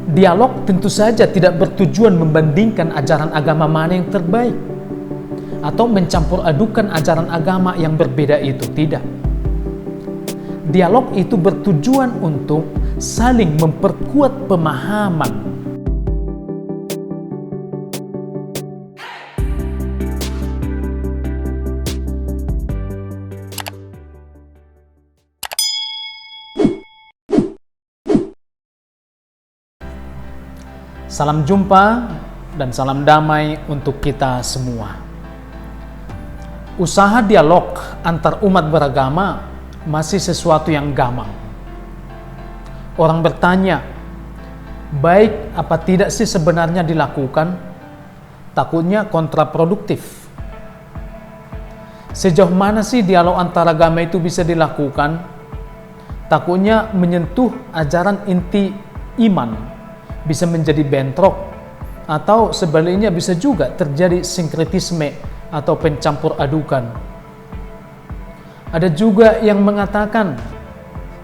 Dialog tentu saja tidak bertujuan membandingkan ajaran agama mana yang terbaik atau mencampur adukan ajaran agama yang berbeda itu, tidak. Dialog itu bertujuan untuk saling memperkuat pemahaman. Salam jumpa dan salam damai untuk kita semua. Usaha dialog antar umat beragama masih sesuatu yang gamang. Orang bertanya, baik apa tidak sih sebenarnya dilakukan? Takutnya kontraproduktif. Sejauh mana sih dialog antar agama itu bisa dilakukan? Takutnya menyentuh ajaran inti iman, bisa menjadi bentrok, atau sebaliknya bisa juga terjadi sinkretisme atau pencampur adukan. Ada juga yang mengatakan,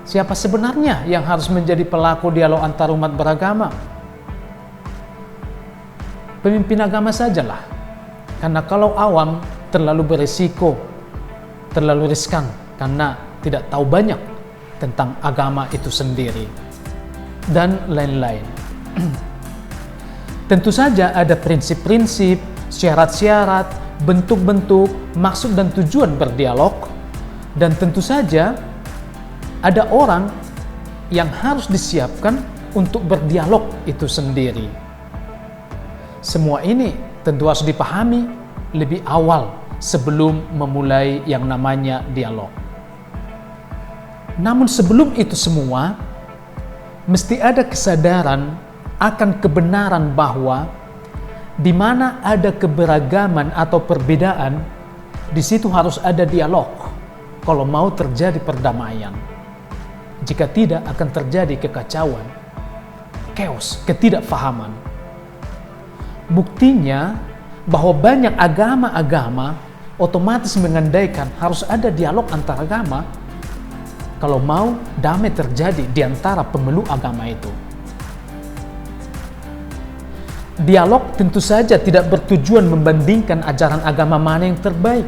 siapa sebenarnya yang harus menjadi pelaku dialog antar umat beragama? Pemimpin agama sajalah, karena kalau awam terlalu berisiko, terlalu riskan, karena tidak tahu banyak tentang agama itu sendiri, dan lain-lain. Tentu saja ada prinsip-prinsip, syarat-syarat, bentuk-bentuk, maksud dan tujuan berdialog, dan tentu saja ada orang yang harus disiapkan untuk berdialog itu sendiri. Semua ini tentu harus dipahami lebih awal sebelum memulai yang namanya dialog. Namun sebelum itu semua, mesti ada kesadaran akan kebenaran bahwa di mana ada keberagaman atau perbedaan, di situ harus ada dialog kalau mau terjadi perdamaian. Jika tidak, akan terjadi kekacauan, chaos, ketidakfahaman. Buktinya bahwa banyak agama-agama otomatis mengandaikan harus ada dialog antar agama kalau mau damai terjadi di antara pemeluk agama itu. Dialog tentu saja tidak bertujuan membandingkan ajaran agama mana yang terbaik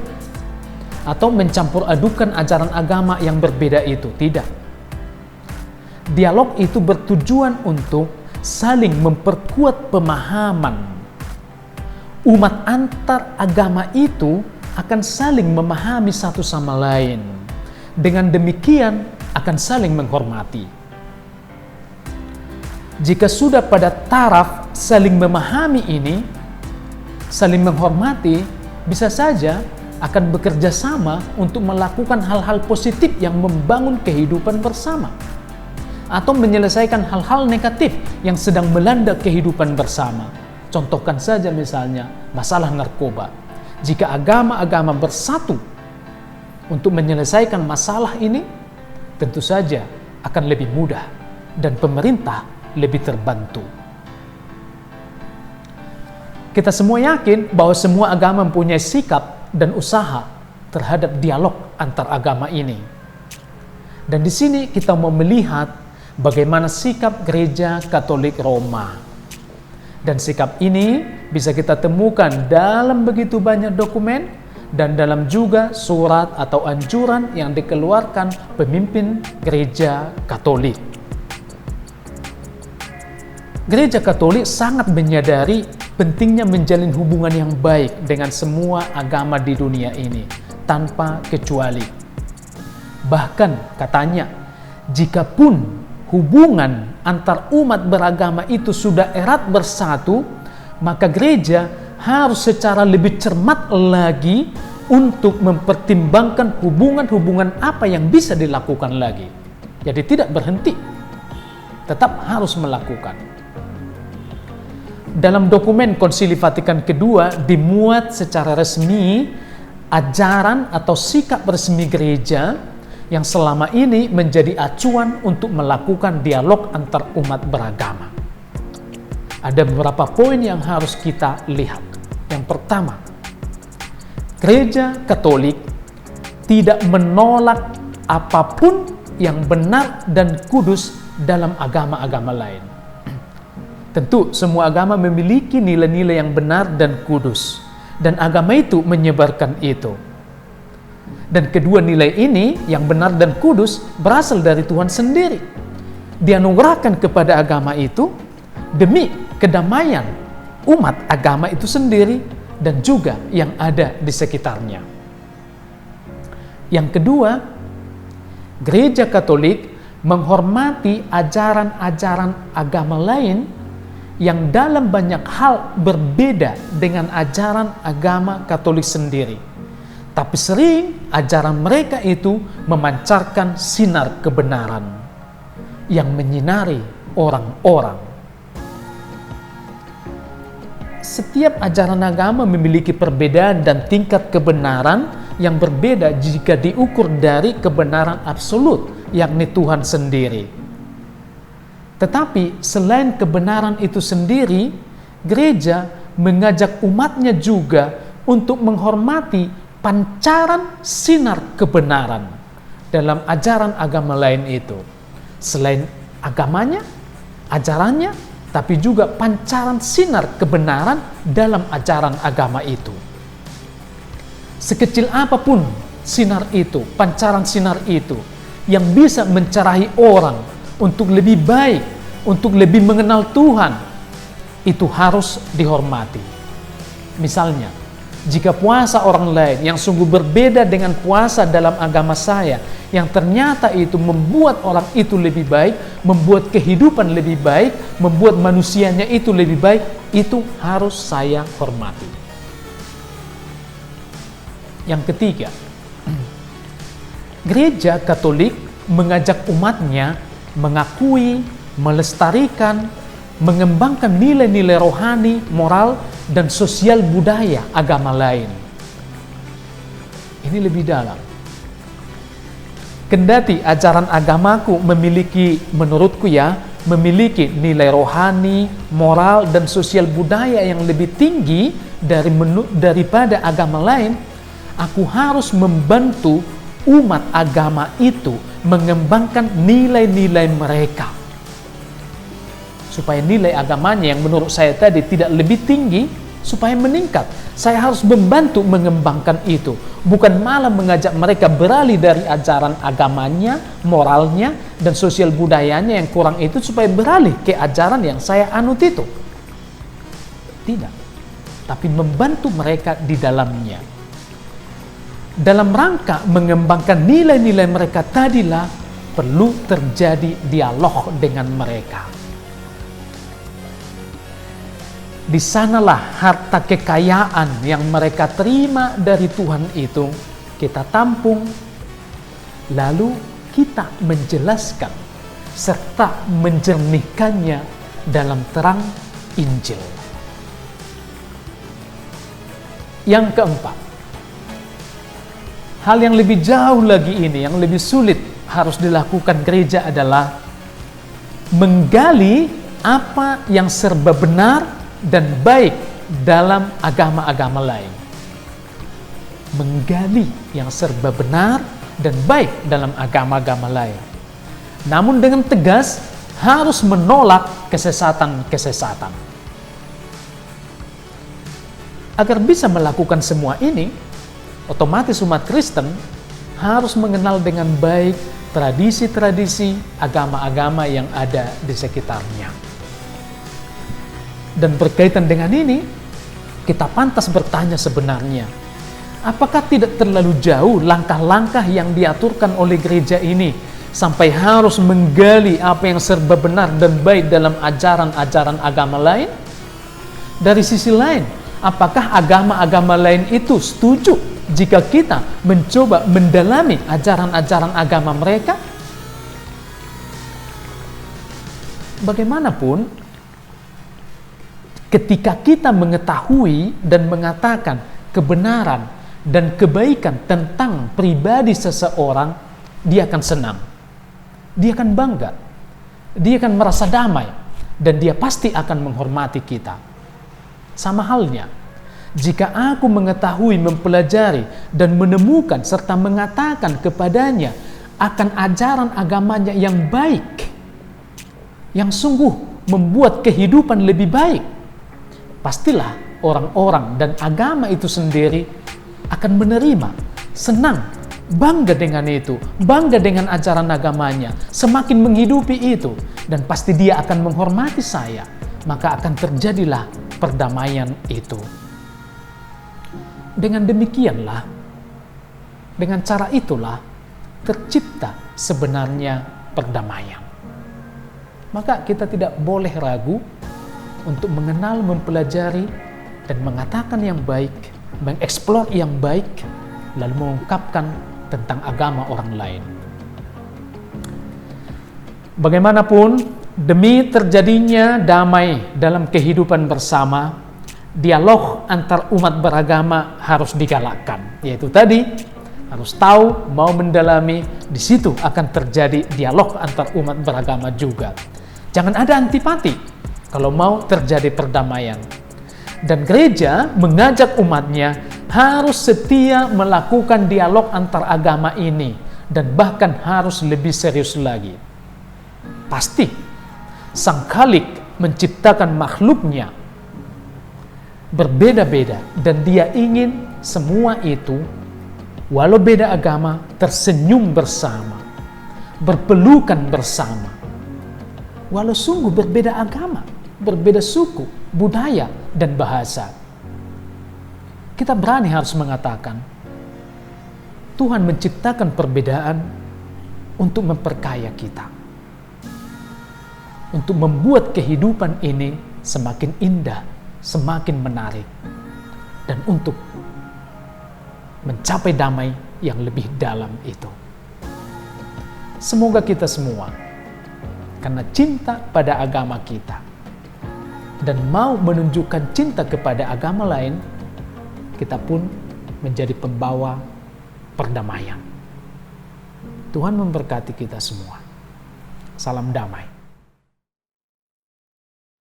atau mencampur adukan ajaran agama yang berbeda itu, tidak. Dialog itu bertujuan untuk saling memperkuat pemahaman. Umat antar agama itu akan saling memahami satu sama lain. Dengan demikian akan saling menghormati. Jika sudah pada taraf saling memahami ini, saling menghormati, bisa saja akan bekerja sama untuk melakukan hal-hal positif yang membangun kehidupan bersama, atau menyelesaikan hal-hal negatif yang sedang melanda kehidupan bersama. Contohkan saja misalnya masalah narkoba. Jika agama-agama bersatu untuk menyelesaikan masalah ini, tentu saja akan lebih mudah dan pemerintah lebih terbantu. Kita semua yakin bahwa semua agama mempunyai sikap dan usaha terhadap dialog antar agama ini. Dan di sini kita mau melihat bagaimana sikap Gereja Katolik Roma. Dan sikap ini bisa kita temukan dalam begitu banyak dokumen dan dalam juga surat atau anjuran yang dikeluarkan pemimpin Gereja Katolik. Gereja Katolik sangat menyadari pentingnya menjalin hubungan yang baik dengan semua agama di dunia ini, tanpa kecuali. Bahkan katanya, jikapun hubungan antar umat beragama itu sudah erat bersatu, maka gereja harus secara lebih cermat lagi untuk mempertimbangkan hubungan-hubungan apa yang bisa dilakukan lagi. Jadi tidak berhenti, tetap harus melakukan. Dalam dokumen Konsili Vatikan kedua dimuat secara resmi ajaran atau sikap resmi gereja yang selama ini menjadi acuan untuk melakukan dialog antar umat beragama. Ada beberapa poin yang harus kita lihat. Yang pertama, Gereja Katolik tidak menolak apapun yang benar dan kudus dalam agama-agama lain. Tentu semua agama memiliki nilai-nilai yang benar dan kudus, dan agama itu menyebarkan itu. Dan kedua nilai ini yang benar dan kudus berasal dari Tuhan sendiri. Dianugerahkan kepada agama itu demi kedamaian umat agama itu sendiri dan juga yang ada di sekitarnya. Yang kedua, Gereja Katolik menghormati ajaran-ajaran agama lain yang dalam banyak hal berbeda dengan ajaran agama Katolik sendiri. Tapi sering ajaran mereka itu memancarkan sinar kebenaran yang menyinari orang-orang. Setiap ajaran agama memiliki perbedaan dan tingkat kebenaran yang berbeda jika diukur dari kebenaran absolut, yakni Tuhan sendiri. Tetapi selain kebenaran itu sendiri, gereja mengajak umatnya juga untuk menghormati pancaran sinar kebenaran dalam ajaran agama lain itu. Selain agamanya, ajarannya, tapi juga pancaran sinar kebenaran dalam ajaran agama itu. Sekecil apapun sinar itu, pancaran sinar itu, yang bisa mencerahi orang untuk lebih baik, untuk lebih mengenal Tuhan, itu harus dihormati. Misalnya, jika puasa orang lain yang sungguh berbeda dengan puasa dalam agama saya, yang ternyata itu membuat orang itu lebih baik, membuat kehidupan lebih baik, membuat manusianya itu lebih baik, itu harus saya hormati. Yang ketiga, Gereja Katolik mengajak umatnya mengakui, melestarikan, mengembangkan nilai-nilai rohani, moral, dan sosial budaya agama lain. Ini lebih dalam. Kendati ajaran agamaku menurutku memiliki nilai rohani, moral, dan sosial budaya yang lebih tinggi daripada agama lain, aku harus membantu umat agama itu mengembangkan nilai-nilai mereka supaya nilai agamanya yang menurut saya tadi tidak lebih tinggi supaya meningkat. Saya harus membantu mengembangkan itu, bukan malah mengajak mereka beralih dari ajaran agamanya, moralnya, dan sosial budayanya yang kurang itu supaya beralih ke ajaran yang saya anut itu. Tidak, tapi membantu mereka di dalamnya. Dalam rangka mengembangkan nilai-nilai mereka tadilah perlu terjadi dialog dengan mereka. Di sanalah harta kekayaan yang mereka terima dari Tuhan itu kita tampung, lalu kita menjelaskan serta menjernihkannya dalam terang Injil. Yang keempat, hal yang lebih jauh lagi ini, yang lebih sulit harus dilakukan gereja adalah menggali apa yang serba benar dan baik dalam agama-agama lain. Menggali yang serba benar dan baik dalam agama-agama lain. Namun dengan tegas harus menolak kesesatan-kesesatan. Agar bisa melakukan semua ini, otomatis umat Kristen harus mengenal dengan baik tradisi-tradisi agama-agama yang ada di sekitarnya. Dan berkaitan dengan ini, kita pantas bertanya sebenarnya, apakah tidak terlalu jauh langkah-langkah yang diaturkan oleh gereja ini sampai harus menggali apa yang serba benar dan baik dalam ajaran-ajaran agama lain? Dari sisi lain, apakah agama-agama lain itu setuju jika kita mencoba mendalami ajaran-ajaran agama mereka? Bagaimanapun, ketika kita mengetahui dan mengatakan kebenaran dan kebaikan tentang pribadi seseorang, dia akan senang, dia akan bangga, dia akan merasa damai, dan dia pasti akan menghormati kita. Sama halnya, jika aku mengetahui, mempelajari, dan menemukan serta mengatakan kepadanya akan ajaran agamanya yang baik, yang sungguh membuat kehidupan lebih baik, pastilah orang-orang dan agama itu sendiri akan menerima, senang, bangga dengan itu, bangga dengan ajaran agamanya, semakin menghidupi itu, dan pasti dia akan menghormati saya, maka akan terjadilah perdamaian itu. Dengan demikianlah, dengan cara itulah tercipta sebenarnya perdamaian. Maka kita tidak boleh ragu untuk mengenal, mempelajari, dan mengatakan yang baik, mengeksplor yang baik, lalu mengungkapkan tentang agama orang lain. Bagaimanapun, demi terjadinya damai dalam kehidupan bersama, dialog antar umat beragama harus digalakkan. Yaitu tadi, harus tahu, mau mendalami, di situ akan terjadi dialog antar umat beragama juga. Jangan ada antipati kalau mau terjadi perdamaian. Dan gereja mengajak umatnya harus setia melakukan dialog antar agama ini, dan bahkan harus lebih serius lagi. Pasti Sang Khalik menciptakan makhluknya berbeda-beda, dan dia ingin semua itu, walau beda agama, tersenyum bersama, berpelukan bersama. Walau sungguh berbeda agama, berbeda suku, budaya, dan bahasa. Kita berani harus mengatakan, Tuhan menciptakan perbedaan untuk memperkaya kita, untuk membuat kehidupan ini semakin indah, semakin menarik, dan untuk mencapai damai yang lebih dalam itu. Semoga kita semua, karena cinta pada agama kita dan mau menunjukkan cinta kepada agama lain, kita pun menjadi pembawa perdamaian. Tuhan memberkati kita semua. Salam damai.